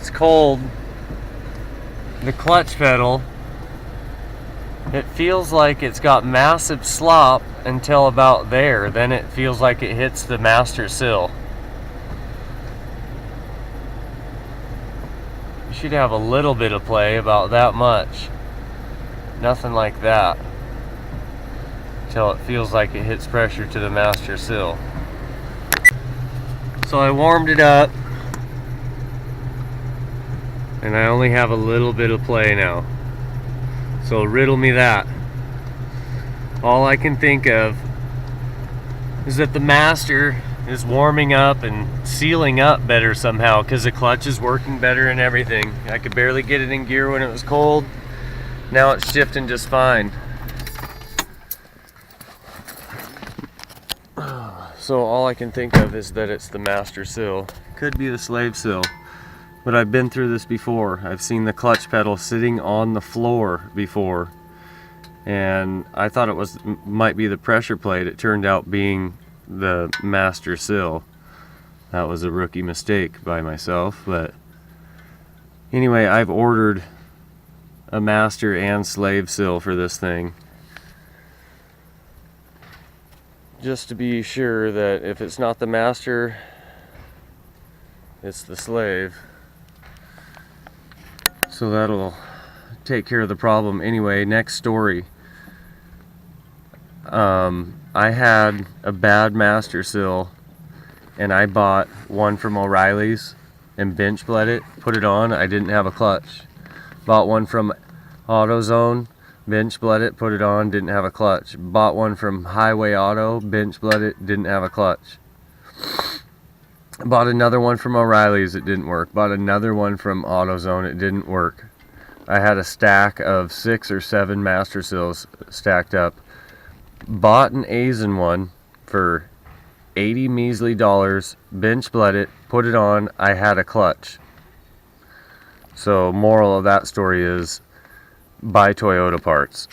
it's cold, the clutch pedal, it feels like it's got massive slop until about there. Then it feels like it hits the master sill. You should have a little bit of play, about that much. Nothing like that. Until it feels like it hits pressure to the master sill. So I warmed it up, and I only have a little bit of play now. So riddle me that. All I can think of is that the master is warming up and sealing up better somehow, because the clutch is working better and everything. I could barely get it in gear when it was cold. Now it's shifting just fine. So all I can think of is that it's the master sill. Could be the slave sill. But I've been through this before. I've seen the clutch pedal sitting on the floor before, and I thought it might be the pressure plate. It turned out being the master sill. That was a rookie mistake by myself, but anyway, I've ordered a master and slave sill for this thing, just to be sure that if it's not the master, it's the slave. So that'll take care of the problem. Anyway, next story. I had a bad master sill, and I bought one from O'Reilly's and bench bled it, put it on. I didn't have a clutch. Bought one from AutoZone, bench bled it, put it on, didn't have a clutch. Bought one from Highway Auto, bench bled it, didn't have a clutch. Bought another one from O'Reilly's, it didn't work. Bought another one from AutoZone, it didn't work. I had a stack of 6 or 7 master sills stacked up. Bought an aisin one for $80 measly, bench bled it, put it on, I had a clutch. So moral of that story is, buy Toyota parts.